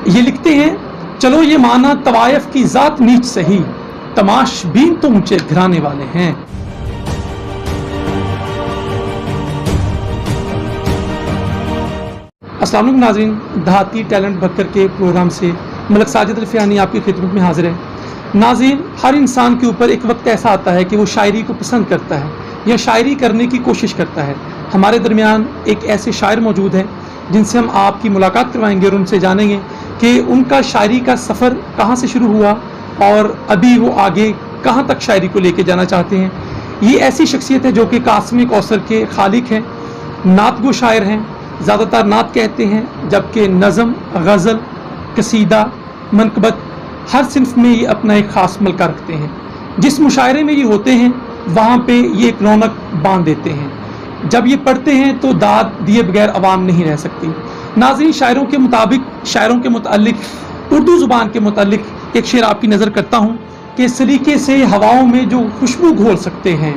ये लिखते हैं, चलो ये माना तवायफ की ज़ात नीच सही, तमाशबीन तो ऊंचे घराने वाले हैं। अस्सलाम वालेकुम नाज़रीन, दहाती टैलेंट बकर के प्रोग्राम से मलक साजिद अल-फ़ियानी आपकी खिदमत में हाजिर है। नाज़रीन, हर इंसान के ऊपर एक वक्त ऐसा आता है कि वो शायरी को पसंद करता है या शायरी करने की कोशिश करता है। हमारे दरमियान एक ऐसे शायर मौजूद हैं जिनसे हम आपकी मुलाकात करवाएंगे और उनसे जानेंगे कि उनका शायरी का सफ़र कहाँ से शुरू हुआ और अभी वो आगे कहाँ तक शायरी को लेके जाना चाहते हैं। ये ऐसी शख्सियत है जो कि कास्म कौसर के खालिक हैं, नात गो शायर हैं, ज़्यादातर नात कहते हैं, जबकि नज़म, गज़ल, कसीदा, मनकबत हर सिन्फ में ये अपना एक ख़ास मलका रखते हैं। जिस मुशायरे में ये होते हैं वहाँ पे ये एक रौनक बांध देते हैं। जब ये पढ़ते हैं तो दाद दिए बगैर आवाम नहीं रह सकती। नाज़रीन, शायरों के मुताबिक, शायरों के मुतालिक, उर्दू ज़ुबान के मुतालिक एक शेर आपकी नज़र करता हूँ कि सलीके से हवाओं में जो खुशबू घोल सकते हैं,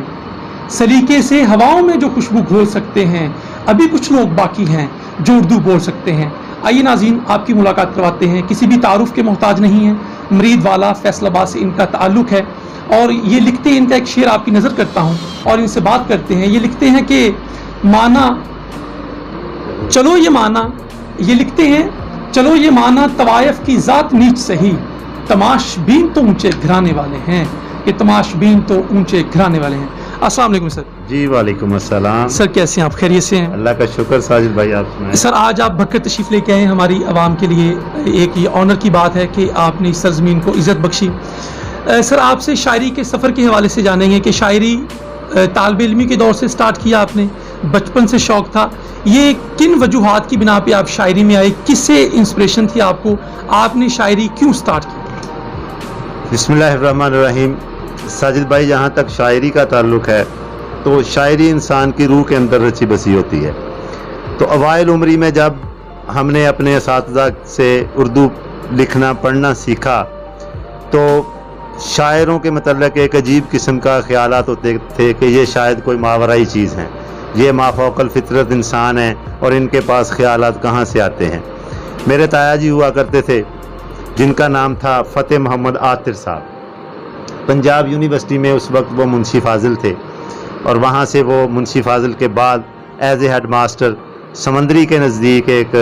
सलीके से हवाओं में जो खुशबू घोल सकते हैं, अभी कुछ लोग बाकी हैं जो उर्दू बोल सकते हैं। आइए नाज़रीन, आपकी मुलाकात करवाते हैं। किसी भी तारुफ के मोहताज नहीं है, मरीद वाला फैसलाबाद से इनका ताल्लुक़ है और ये लिखते हैं, इनका एक शेर आपकी नज़र करता हूँ और इनसे बात करते हैं। ये लिखते हैं कि माना, चलो ये माना, ये लिखते हैं, चलो ये माना तवायफ की ज़ात नीच सही, तमाशबीन तो ऊंचे घराने वाले हैं। ये तमाशबीन तो ऊंचे घराने वाले हैं। अस्सलाम वालेकुम सर। जी वालेकुम अस्सलाम। सर कैसे हैं आप? खैरियत से हैं? अल्लाह का शुक्र। साजिद भाई आप सुनाएं। सर, आज आप बकर तशरीफ़ लेके आए हैं हमारी आवाम के लिए। एक ये ऑनर की बात है कि आपने इस सरज़मीन को इज़्ज़त बख्शी। सर, आपसे शायरी के सफ़र के हवाले से जानेंगे कि शायरी तालिब इल्मी के दौर से स्टार्ट किया आपने, बचपन से शौक़ था, ये किन वजूहात की बिना पे आप शायरी में आए? किससे इंस्पिरेशन थी आपको? आपने शायरी क्यों स्टार्ट की? बिस्मिल्लाहिर्रहमानिर्रहीम। साजिद भाई, जहाँ तक शायरी का ताल्लुक़ है तो शायरी इंसान की रूह के अंदर रची बसी होती है। तो अवाइल उम्री में जब हमने अपने असातिज़ा से उर्दू लिखना पढ़ना सीखा तो शायरों के मतलब एक अजीब किस्म का ख्यालात होते थे कि ये शायद कोई मावराई चीज़ हैं, ये माफ़ौक़ल फ़ितरत इंसान हैं और इनके पास ख्यालात कहाँ से आते हैं। मेरे ताया जी हुआ करते थे जिनका नाम था फ़तेह मोहम्मद आतिर साहब। पंजाब यूनिवर्सिटी में उस वक्त वो मुंशी फाजिल थे और वहाँ से वो मुंशी फाजिल के बाद एज ए हेड मास्टर समंदरी के नज़दीक एक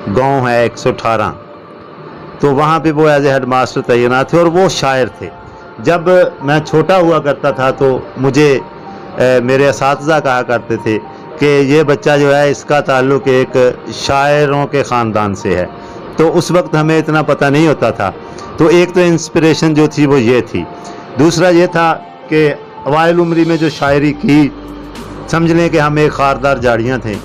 गांव है 118, तो वहाँ पे वो एज ए हेड मास्टर तैनात थे और वो शायर थे। जब मैं छोटा हुआ करता था तो मुझे मेरे असातिज़ा कहा करते थे कि ये बच्चा जो है इसका ताल्लुक़ एक शायरों के ख़ानदान से है। तो उस वक्त हमें इतना पता नहीं होता था। तो एक तो इंस्पिरेशन जो थी वो ये थी। दूसरा ये था कि अवाइल उम्री में जो शायरी की, समझ लें कि हम एक खारदार झाड़ियाँ थे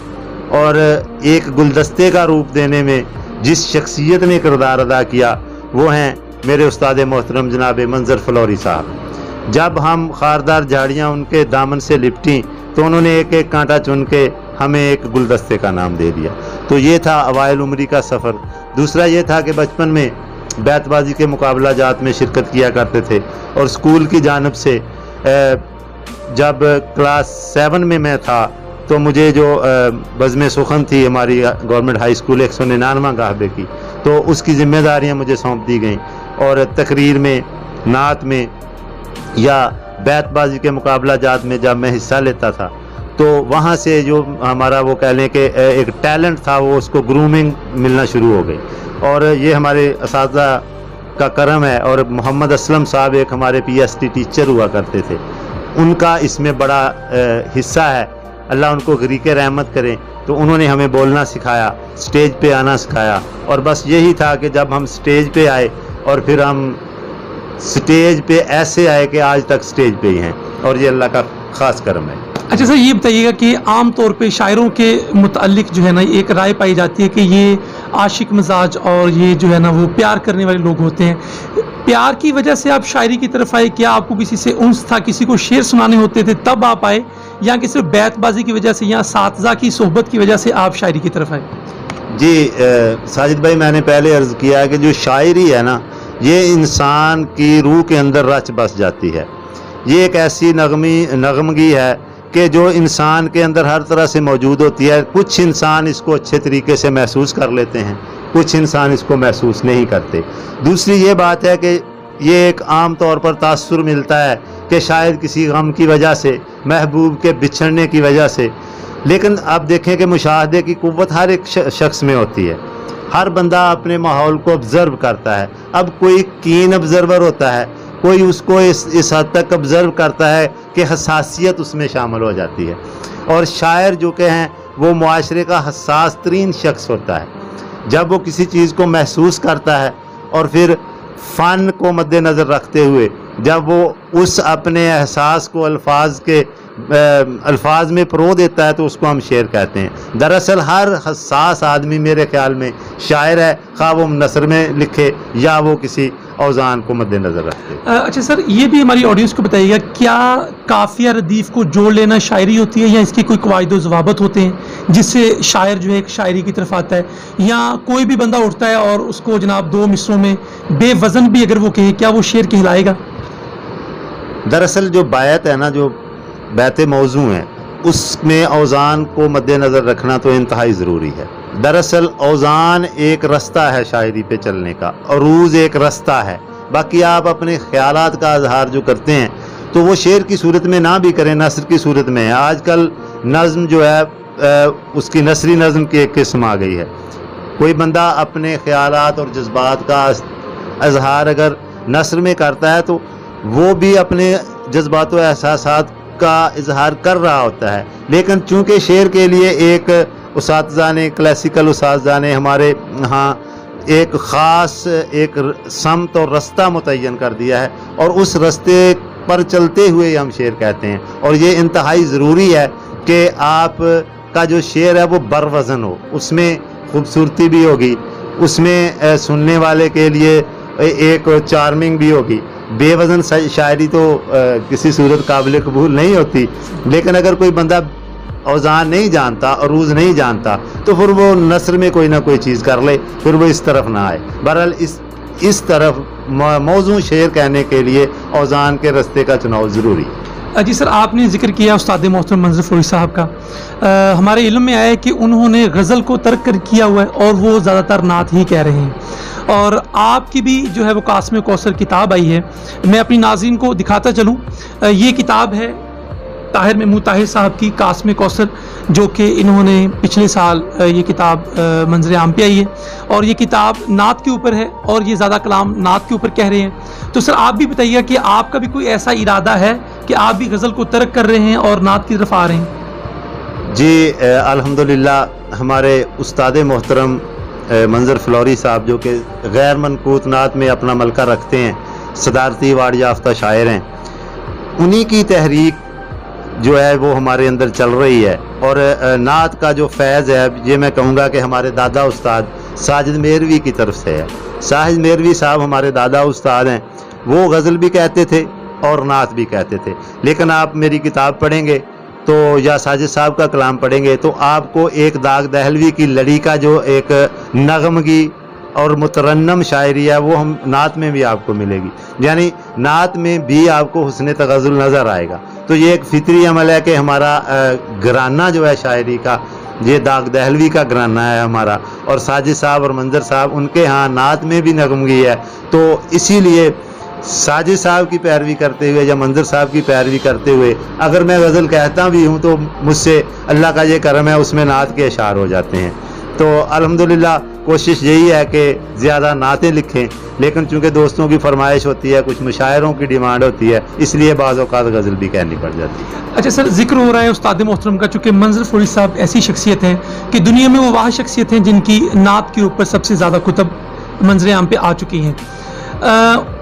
और एक गुलदस्ते का रूप देने में जिस शख्सियत ने किरदार अदा किया वो हैं मेरे उस्ताद मोहतरम जनाब मंजर फ्लोरी साहब। जब हम खारदार झाड़ियाँ उनके दामन से लिपटी तो उन्होंने एक एक कांटा चुन के हमें एक गुलदस्ते का नाम दे दिया। तो ये था अवाइल उम्री का सफ़र। दूसरा ये था कि बचपन में बैतबाजी के मुकाबला जात में शिरकत किया करते थे और स्कूल की जानिब से जब क्लास 7 में मैं था तो मुझे जो बज़्म सुखन थी हमारी गवर्नमेंट हाई स्कूल 199 गाहबे की, तो उसकी ज़िम्मेदारियां मुझे सौंप दी गईं और तकरीर में, नात में या बैतबाजी के मुकाबला जात में जब मैं हिस्सा लेता था तो वहाँ से जो हमारा वो कह लें कि एक टैलेंट था वो उसको ग्रूमिंग मिलना शुरू हो गई। और ये हमारे असातिज़ा का करम है। और मोहम्मद असलम साहब एक हमारे PhD टीचर हुआ करते थे, उनका इसमें बड़ा हिस्सा है, अल्लाह उनको गरीक़ रहमत करें। तो उन्होंने हमें बोलना सिखाया, स्टेज पे आना सिखाया और बस यही था कि जब हम स्टेज पे आए और फिर हम स्टेज पे ऐसे आए कि आज तक स्टेज पे ही हैं और ये अल्लाह का ख़ास करम है। अच्छा सर, ये बताइएगा कि आम तौर पे शायरों के मुतालिक जो है ना एक राय पाई जाती है कि ये आशिक मिजाज और ये जो है ना वो प्यार करने वाले लोग होते हैं। प्यार की वजह से आप शायरी की तरफ आए? क्या आपको किसी से उन्स था, किसी को शेर सुनाने होते थे तब आप आए, या कि सिर्फ बैतबाजी की वजह से या साथज़ा की सोहबत की वजह से आप शायरी की तरफ आए? जी साजिद भाई, मैंने पहले अर्ज़ किया है कि जो शायरी है ना ये इंसान की रूह के अंदर रच बस जाती है। ये एक ऐसी नगमगी है कि जो इंसान के अंदर हर तरह से मौजूद होती है। कुछ इंसान इसको अच्छे तरीके से महसूस कर लेते हैं, कुछ इंसान इसको महसूस नहीं करते। दूसरी ये बात है कि ये एक आम तौर पर तासुर मिलता है कि शायद किसी गम की वजह से, महबूब के बिछड़ने की वजह से, लेकिन आप देखें कि मुशाहदे की कुव्वत हर एक शख्स में होती है। हर बंदा अपने माहौल को ऑब्ज़र्व करता है। अब कोई कीन ऑब्ज़र्वर होता है, कोई उसको इस हद तक ऑब्ज़र्व करता है कि हसासियत उसमें शामिल हो जाती है। और शायर जो कि हैं वो मुआशरे का हसास तरीन शख्स होता है। जब वो किसी चीज़ को महसूस करता है और फिर फ़न को मद्देनज़र रखते हुए जब वो उस अपने एहसास को अल्फाज में परो देता है तो उसको हम शेर कहते हैं। दरअसल हर हसास आदमी मेरे ख्याल में शायर है, खा वो नसर में लिखे या वो किसी औज़ान को मद्देनज़र रखते। अच्छा सर, ये भी हमारी ऑडियंस को बताइएगा, क्या काफ़िया रदीफ़ को जोड़ लेना शायरी होती है या इसके कोई कवायद व ज़वाबत होते हैं जिससे शायर जो है एक शायरी की तरफ आता है, या कोई भी बंदा उठता है और उसको जनाब दो मिसरों में बेवज़न भी अगर वो कहे, क्या वो शेर कहलाएगा? दरअसल जो बायत है ना, जो बैत मौजू है, उसमें औज़ान को मद्देनज़र रखना तो इंतहाई ज़रूरी है। दरअसल औज़ान एक रास्ता है शायरी पे चलने का, अरूज़ एक रास्ता है। बाकी आप अपने ख़यालात का इज़हार जो करते हैं तो वो शेर की सूरत में ना भी करें, नस्र की सूरत में। आजकल नज़्म जो है उसकी नसरी नज़्म की एक किस्म आ गई है। कोई बंदा अपने ख़यालात और जज्बात का इज़हार अगर नस्र में करता है तो वो भी अपने जज्बात व एहसासात का इजहार कर रहा होता है। लेकिन चूंकि शेर के लिए एक उस्ताज़ा ने, क्लासिकल उस्ताज़ा ने हमारे यहाँ एक ख़ास एक समत और रास्ता मुतय्यन कर दिया है और उस रास्ते पर चलते हुए हम शेर कहते हैं। और ये इंतहाई ज़रूरी है कि आप का जो शेर है वो बरवज़न हो, उसमें खूबसूरती भी होगी, उसमें सुनने वाले के लिए एक चार्मिंग भी होगी। बेवज़न शायरी तो किसी सूरत काबिल कबूल नहीं होती। लेकिन अगर कोई बंदा औज़ान नहीं जानता, अरूज़ नहीं जानता, तो फिर वो नस्र में कोई ना कोई चीज़ कर ले, फिर वो इस तरफ ना आए। बहरहाल इस तरफ मौजू शेर कहने के लिए औज़ान के रास्ते का चुनाव ज़रूरी है। जी सर, आपने जिक्र किया उस्ताद मोहतरम मंजर फौजी साहब का। हमारे इल्म में आया है कि उन्होंने गज़ल को तर्क किया हुआ है और वो ज़्यादातर नात ही कह रहे हैं। और आपकी भी जो है वो कास्म कौसर किताब आई है, मैं अपनी नाज़रीन को दिखाता चलूँ। ये किताब है ताहिर महमूद ताहिर साहब की कास्म कौसर, जो कि इन्होंने पिछले साल ये किताब मंजर आम पे आई है और ये किताब नात के ऊपर है और ये ज़्यादा कलाम नात के ऊपर कह रहे हैं। तो सर आप भी बताइएगा कि आपका भी कोई ऐसा इरादा है कि आप भी गज़ल को तर्क कर रहे हैं और नात की तरफ आ रहे हैं? जी अल्हम्दुलिल्लाह, हमारे उस्ताद मोहतरम मंजर फ्लोरी साहब जो कि गैर मनकूत नात में अपना मलका रखते हैं, सदारती अवार्ड याफ्ता शायर हैं, उन्हीं की तहरीक जो है वो हमारे अंदर चल रही है। और नात का जो फैज़ है ये मैं कहूँगा कि हमारे दादा उस्ताद साजिद मेहरवी की तरफ से है। साजिद मेहरवी साहब हमारे दादा उस्ताद हैं, वो गज़ल भी कहते थे और नात भी कहते थे। लेकिन आप मेरी किताब पढ़ेंगे तो या साजिद साहब का कलाम पढ़ेंगे तो आपको एक दाग दहलवी की लड़ी का जो एक नगमगी और मुतरन्नम शायरी है वो हम नात में भी आपको मिलेगी। यानी नात में भी आपको हुस्न तग़ज़्ज़ुल नज़र आएगा। तो ये एक फितरी अमल है कि हमारा घराना जो है शायरी का, ये दाग दहलवी का घराना है हमारा, और साजिद साहब और मंजर साहब उनके यहाँ नात में भी नगमगी है। तो इसीलिए साजिद साहब की पैरवी करते हुए या मंजर साहब की पैरवी करते हुए अगर मैं गज़ल कहता भी हूँ तो मुझसे अल्लाह का ये करम है उसमें नात के अशार हो जाते हैं। तो अल्हम्दुलिल्लाह कोशिश यही है कि ज़्यादा नातें लिखें, लेकिन चूँकि दोस्तों की फरमाइश होती है, कुछ मुशायरों की डिमांड होती है, इसलिए बाज़ औक़ात गज़ल भी कहनी पड़ जाती है। अच्छा सर, जिक्र हो रहा है उस्ताद मोहतरम का, चूँकि मंजर फौजी साहब ऐसी शख्सियत हैं कि दुनिया में वो वाह शख्सियत हैं जिनकी नात के ऊपर सबसे ज़्यादा कुतब मंजर आम पे आ चुकी हैं।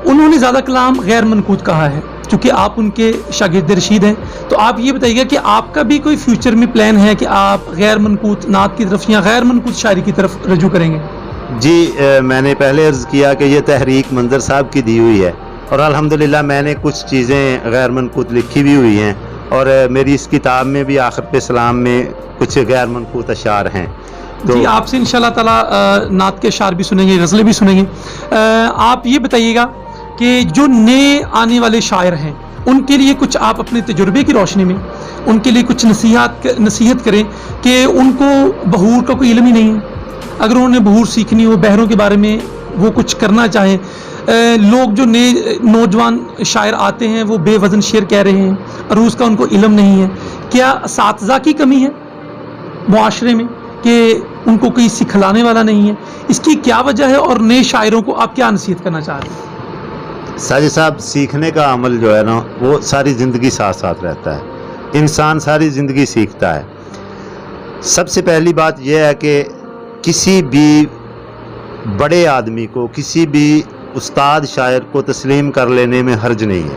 उन्होंने ज़्यादा कलाम गैर मनकूत कहा है, चूँकि आप उनके शागिर्द रशीद हैं। तो आप ये बताइएगा कि आपका भी कोई फ्यूचर में प्लान है कि आप गैर मनकूत नात की तरफ या गैर मनकूत शायरी की तरफ रजू करेंगे? जी मैंने पहले अर्ज़ किया कि ये तहरीक मंजर साहब की दी हुई है और अल्हम्दुलिल्लाह मैंने कुछ चीज़ें गैर मनकूत लिखी भी हुई हैं और मेरी इस किताब में भी आखिर पे सलाम में कुछ गैर मनकूत अशार हैं। तो जी आपसे इंशाल्लाह ताला नात के अशार भी सुनेंगे, गज़लें भी सुनेंगे। आप ये बताइएगा कि जो नए आने वाले शायर हैं उनके लिए कुछ आप अपने तजुर्बे की रोशनी में उनके लिए कुछ नसीहत करें कि उनको बहूर का कोई इल्म ही नहीं है, अगर उन्होंने बहूर सीखनी हो, बहरों के बारे में वो कुछ करना चाहें, लोग जो नए नौजवान शायर आते हैं वो बेवज़न शेर कह रहे हैं, अरूज़ का उनको इल्म नहीं है, क्या असातिज़ा की कमी है मुआशरे में कि उनको कोई सिखलाने वाला नहीं है? इसकी क्या वजह है और नए शायरों को आप क्या नसीहत करना चाहते हैं? साजिद साहब, सीखने का अमल जो है ना वो सारी ज़िंदगी साथ साथ रहता है, इंसान सारी ज़िंदगी सीखता है। सबसे पहली बात यह है कि किसी भी बड़े आदमी को, किसी भी उस्ताद शायर को तस्लीम कर लेने में हर्ज नहीं है।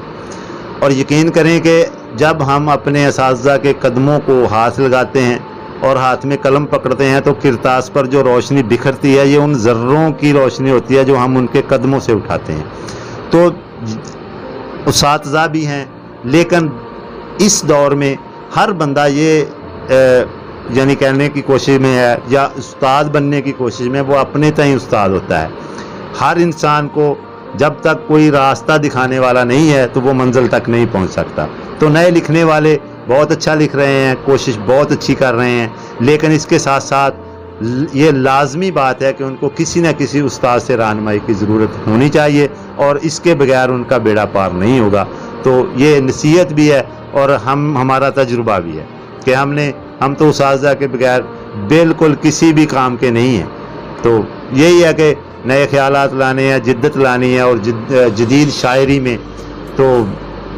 और यकीन करें कि जब हम अपने असातिज़ा के कदमों को हाथ लगाते हैं और हाथ में कलम पकड़ते हैं तो किरतास पर जो रोशनी बिखरती है ये उन ज़र्रों की रोशनी होती है जो हम उनके कदमों से उठाते हैं। तो उस्ताद भी हैं, लेकिन इस दौर में हर बंदा ये यानी कहने की कोशिश में है या उस्ताद बनने की कोशिश में, वो अपने तय उस्ताद होता है। हर इंसान को जब तक कोई रास्ता दिखाने वाला नहीं है तो वो मंजिल तक नहीं पहुंच सकता। तो नए लिखने वाले बहुत अच्छा लिख रहे हैं, कोशिश बहुत अच्छी कर रहे हैं, लेकिन इसके साथ साथ ये लाजमी बात है कि उनको किसी न किसी उस्ताद से रहनुमाई की ज़रूरत होनी चाहिए और इसके बगैर उनका बेड़ा पार नहीं होगा। तो ये नसीहत भी है और हमारा तजुर्बा भी है कि हम तो उस्ताद के बगैर बिल्कुल किसी भी काम के नहीं हैं। तो यही है कि नए ख्यालात लाने हैं, जिद्दत लानी है और जदीद शायरी में तो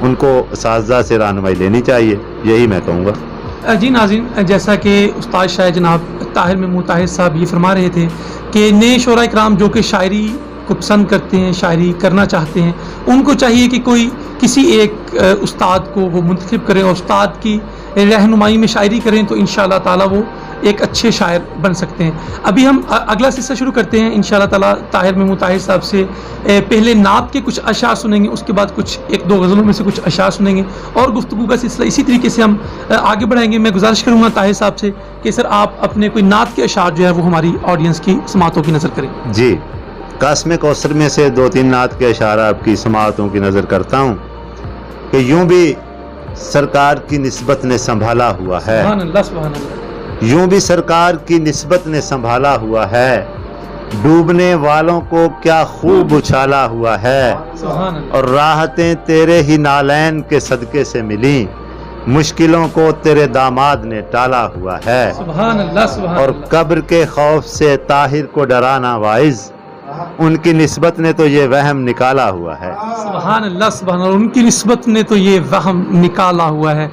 उनको उस्ताद से रहनुमाई लेनी चाहिए, यही मैं कहूँगा। जी नाज़रीन, जैसा कि उस्ताद शायर जनाब ताहिर महमूद ताहिर साहब ये फरमा रहे थे कि नए शोरा इकराम जो कि शायरी को पसंद करते हैं, शायरी करना चाहते हैं, उनको चाहिए कि कोई किसी एक उस्ताद को वो मुंतखब करें और उस्ताद की रहनुमाई में शायरी करें तो इंशाअल्लाह ताला वो एक अच्छे शायर बन सकते हैं। अभी हम अगला सिलसिला शुरू करते हैं इंशाअल्लाह ताला ताहिर महमूद ताहिर साहब से। पहले नात के कुछ अशार सुनेंगे, उसके बाद कुछ एक दो गज़लों में से कुछ अशार सुनेंगे और गुफ्तगू का सिलसिला इसी तरीके से हम आगे बढ़ाएंगे। मैं गुजारिश करूँगा ताहिर साहब से कि सर आप अपने कोई नात के अशार जो है वो हमारी ऑडियंस की समातों की नज़र करें। जी, कास्म कौसर में से 2-3 नात के अशार आपकी समातों की नज़र करता हूँ कि यूँ भी सरकार की निस्बत ने संभाला हुआ है, सुभान अल्लाह, सुभान अल्लाह। यूं भी सरकार की निस्बत ने संभाला हुआ है, डूबने वालों को क्या खूब उछाला हुआ है, सुभान अल्लाह। और राहतें तेरे ही नालैन के सदके से मिली, मुश्किलों को तेरे दामाद ने टाला हुआ है, सुभान अल्लाह, सुभान और अल्लाह। कब्र के खौफ से ताहिर को डराना वाइज, उनकी निस्बत ने तो ये वहम निकाला हुआ है। सुभान अल्लाह, सुभान अल्लाह। उनकी निस्बत ने तो ये वहम निकाला हुआ है।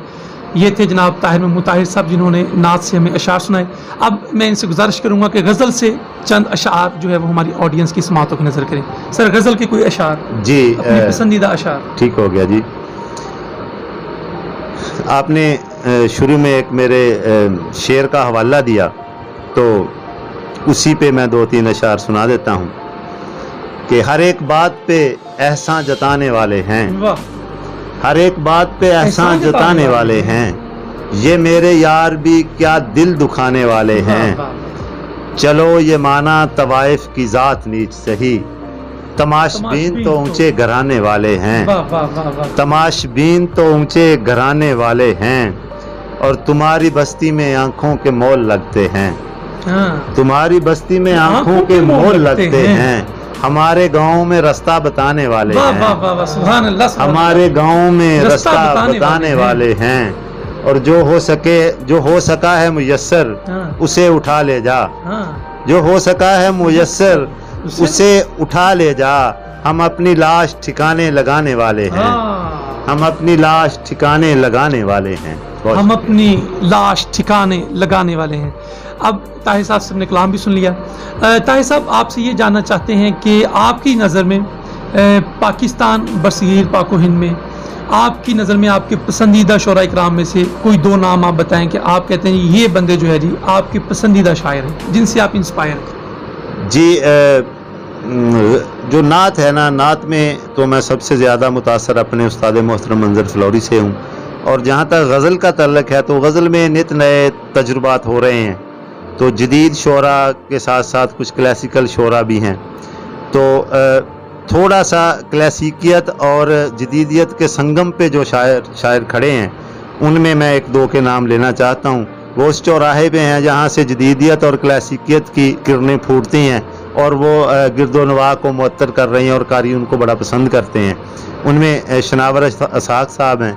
ये थे जनाब ताहिर महमूद ताहिर साहब जिन्होंने नात से हमें अशार सुनाए। अब मैं इनसे गुजारिश करूंगा कि गज़ल से चंद अशार जो है वो हमारी ऑडियंस की समातों की नज़र करें। सर गज़ल के कोई अशार जी, अपनी पसंदीदा अशार। ठीक हो गया जी। आपने शुरू में एक मेरे शेर का हवाला दिया तो उसी पे मैं 2-3 अशार सुना देता हूँ कि हर एक बात पे एहसान जताने वाले हैं, वाह। हर एक बात पे एहसान जताने वाले हैं, ये मेरे यार भी क्या दिल दुखाने वाले हैं, वाह, वाह। चलो ये माना तवाइफ की जात नीच सही, तमाशबीन तो ऊंचे घराने वाले हैं, वाह, वाह, वाह, वाह। तमाशबीन तो ऊंचे घराने वाले हैं, और तुम्हारी बस्ती में आंखों के मोल लगते हैं, हाँ। तुम्हारी बस्ती में आंखों के मोल लगते हैं, हमारे गांव में रास्ता बताने वाले वाह, हैं, वाह, वाह, वाह। सुभान अल्लाह, सुभान हमारे गांव में रास्ता रास्ता बताने वाले हैं, और जो हो सका है मुयस्सर हाँ। उसे उठा ले जा, हाँ। जो हो सका है मुयस्सर उसे उठा ले जा, हम अपनी लाश ठिकाने लगाने वाले हैं, हाँ। हम अपनी लाश ठिकाने लगाने वाले हैं। हम अपनी लाश ठिकाने लगाने वाले हैं। अब ताहिर साहब से हमने कलाम भी सुन लिया। ताहिर साहब आपसे ये जानना चाहते हैं कि आपकी नज़र में पाकिस्तान बरसीर पाको हिंद में आपकी नज़र में आपके पसंदीदा शोरा इकराम में से कोई 2 नाम आप बताएं कि आप कहते हैं ये बंदे जो है जी आपके पसंदीदा शायर हैं जिनसे आप इंस्पायर हैं। जी, जो नात है ना, नात में तो मैं सबसे ज़्यादा मुतासर अपने उस्ताद मोहतरम मंजर फ्लौरी से हूँ, और जहाँ तक गज़ल का तल्लक है तो गज़ल में नित नए तजुर्बात हो रहे हैं, तो जदीद शोरा के साथ साथ कुछ क्लासिकल शोरा भी हैं, तो थोड़ा सा क्लासिकियत और जदीदियत के संगम पे जो शायर खड़े हैं उनमें मैं 1-2 के नाम लेना चाहता हूँ। وہ اس چوراہے پہ ہیں جہاں سے جدیدیت اور کلاسیکیت کی کرنیں پھوٹتی ہیں اور وہ گرد و نواح کو معطر کر رہی ہیں اور قاری ان کو بڑا پسند کرتے ہیں. ان میں شناور اسحاق صاحب ہیں,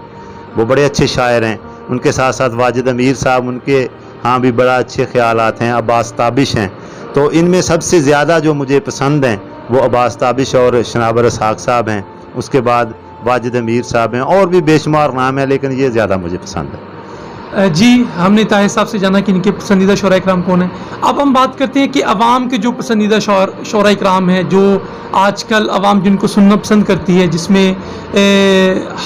وہ بڑے اچھے شاعر ہیں. ان کے ساتھ ساتھ واجد امیر صاحب, ان کے ہاں بھی بڑا اچھے خیالات ہیں. عباس تابش ہیں. تو ان میں سب سے زیادہ جو مجھے پسند ہیں وہ عباس تابش اور شناور اسحاق صاحب ہیں. اس کے بعد واجد امیر صاحب ہیں, اور بھی بے شمار نام ہیں, لیکن یہ زیادہ مجھے پسند ہے. جی, ہم نے طاہر صاحب سے جانا کہ ان کے پسندیدہ شعراء کرام کون ہیں. اب ہم بات کرتے ہیں کہ عوام کے جو پسندیدہ شعراء کرام ہیں, جو آج کل عوام جن کو سننا پسند کرتی ہے, جس میں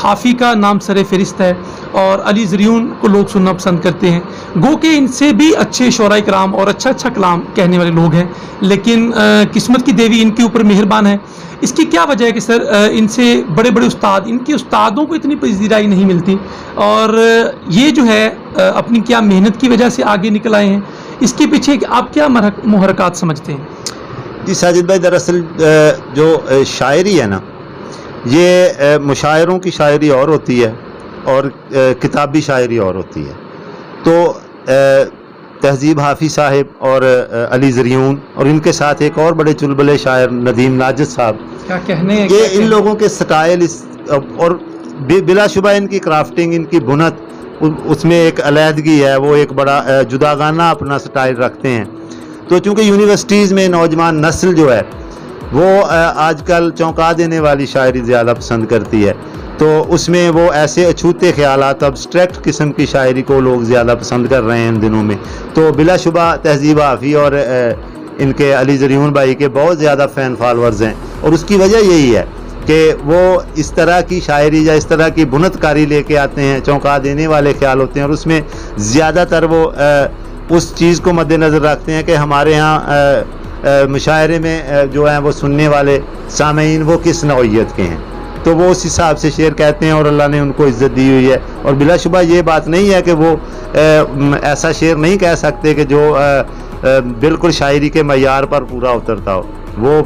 حافی کا نام سر فہرست ہے اور علی زریون کو لوگ سننا پسند کرتے ہیں. گو کہ ان سے بھی اچھے شعراء کرام اور اچھا کلام کہنے والے لوگ ہیں, لیکن قسمت کی دیوی ان کے اوپر مہربان ہے. اس کی کیا وجہ ہے کہ سر ان سے بڑے استاد, ان کے استادوں کو اتنی پذیرائی نہیں ملتی, اور یہ جو ہے اپنی کیا محنت کی وجہ سے آگے نکل آئے ہیں؟ اس کے پیچھے آپ کیا محرکات سمجھتے ہیں؟ جی ساجد بھائی, دراصل جو شاعری ہے نا, یہ مشاعروں کی شاعری اور ہوتی ہے اور کتابی شاعری اور ہوتی ہے. تو تہذیب حافظ صاحب اور علی زریون اور ان کے ساتھ ایک اور بڑے چلبلے شاعر ندیم ناجد صاحب, کیا کہنے ہیں, یہ ان لوگوں کے سٹائل اور بلا شبہ ان کی کرافٹنگ, ان کی بنت, اس میں ایک علیحدگی ہے. وہ ایک بڑا جداگانہ اپنا سٹائل رکھتے ہیں. تو چونکہ یونیورسٹیز میں نوجوان نسل جو ہے وہ آج کل چونکا دینے والی شاعری زیادہ پسند کرتی ہے, تو اس میں وہ ایسے اچھوتے خیالات, ابسٹریکٹ قسم کی شاعری کو لوگ زیادہ پسند کر رہے ہیں ان دنوں میں. تو بلا شبہ تہذیب حافظ اور ان کے علی زریون بھائی کے بہت زیادہ فین فالورز ہیں, اور اس کی وجہ یہی ہے کہ وہ اس طرح کی شاعری یا اس طرح کی بنت کاری لے کے آتے ہیں, چونکا دینے والے خیال ہوتے ہیں, اور اس میں زیادہ تر وہ اس چیز کو مد نظر رکھتے ہیں کہ ہمارے ہاں مشاعرے میں جو ہیں وہ سننے والے سامعین وہ کس نوعیت کے ہیں. تو وہ اس حساب سے شعر کہتے ہیں, اور اللہ نے ان کو عزت دی ہوئی ہے. اور بلا شبہ یہ بات نہیں ہے کہ وہ ایسا شعر نہیں کہہ سکتے کہ جو بالکل شاعری کے معیار پر پورا اترتا ہو. وہ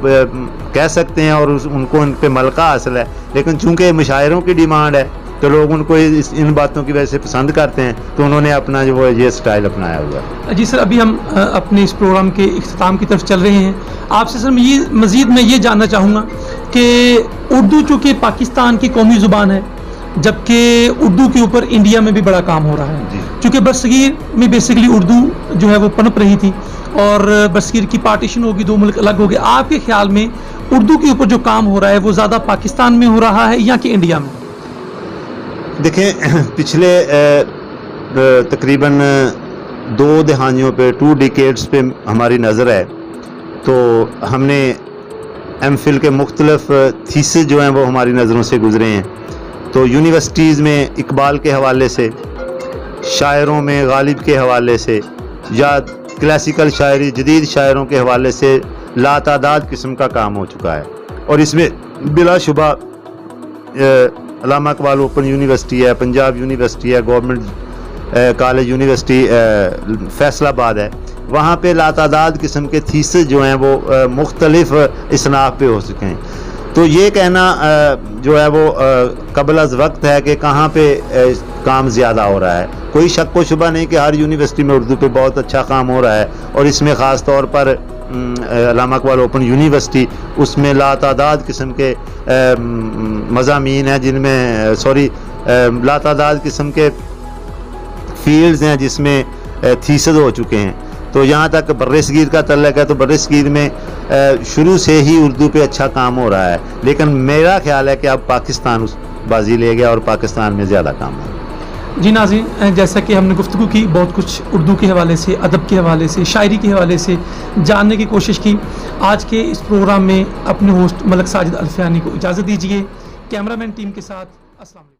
کہہ سکتے ہیں اور ان کو ان پہ ملکہ حاصل ہے, لیکن چونکہ مشاعروں کی ڈیمانڈ ہے تو لوگ ان کو ان باتوں کی وجہ سے پسند کرتے ہیں, تو انہوں نے اپنا جو وہ یہ سٹائل اپنایا ہوا ہے. جی سر, ابھی ہم اپنے اس پروگرام کے اختتام کی طرف چل رہے ہیں. آپ سے سر مزید میں یہ جاننا چاہوں گا کہ اردو چونکہ پاکستان کی قومی زبان ہے, جبکہ اردو کے اوپر انڈیا میں بھی بڑا کام ہو رہا ہے. چونکہ برصغیر میں بیسیکلی اردو جو ہے وہ پنپ رہی تھی, اور برصغیر کی پارٹیشن ہوگی, دو ملک الگ ہو گئے. آپ کے خیال میں اردو کے اوپر جو کام ہو رہا ہے وہ زیادہ پاکستان میں ہو رہا ہے یا کہ انڈیا میں؟ دیکھیں, پچھلے تقریباً 2 دہائیوں پہ 2 ڈیکیڈز پہ ہماری نظر ہے. تو ہم نے ایم فل کے مختلف تھیسز جو ہیں وہ ہماری نظروں سے گزرے ہیں. تو یونیورسٹیز میں اقبال کے حوالے سے, شاعروں میں غالب کے حوالے سے, یا کلاسیکل شاعری جدید شاعروں کے حوالے سے لاتعداد قسم کا کام ہو چکا ہے. اور اس میں بلا شبہ علامہ اقبال اوپن یونیورسٹی ہے, پنجاب یونیورسٹی ہے, گورنمنٹ کالج یونیورسٹی فیصل آباد ہے, وہاں پہ لاتعداد قسم کے تھیسز جو ہیں وہ مختلف اصناف پہ ہو چکے ہیں. تو یہ کہنا جو ہے وہ قبل از وقت ہے کہ کہاں پہ کام زیادہ ہو رہا ہے. کوئی شک و شبہ نہیں کہ ہر یونیورسٹی میں اردو پہ بہت اچھا کام ہو رہا ہے, اور اس میں خاص طور پر علامہ اقبال اوپن یونیورسٹی, اس میں لاتعداد قسم کے مضامین ہیں جن میں لاتعداد قسم کے فیلڈز ہیں جس میں تھیسز ہو چکے ہیں. تو یہاں تک برصغیر کا تعلق ہے تو برصغیر میں شروع سے ہی اردو پہ اچھا کام ہو رہا ہے, لیکن میرا خیال ہے کہ اب پاکستان اس بازی لے گیا اور پاکستان میں زیادہ کام ہو. جی ناظرین, جیسا کہ ہم نے گفتگو کی, بہت کچھ اردو کے حوالے سے, ادب کے حوالے سے, شاعری کے حوالے سے جاننے کی کوشش کی. آج کے اس پروگرام میں اپنے ہوسٹ ملک ساجد الفیانی کو اجازت دیجیے. کیمرہ مین ٹیم کے ساتھ السلام علیکم.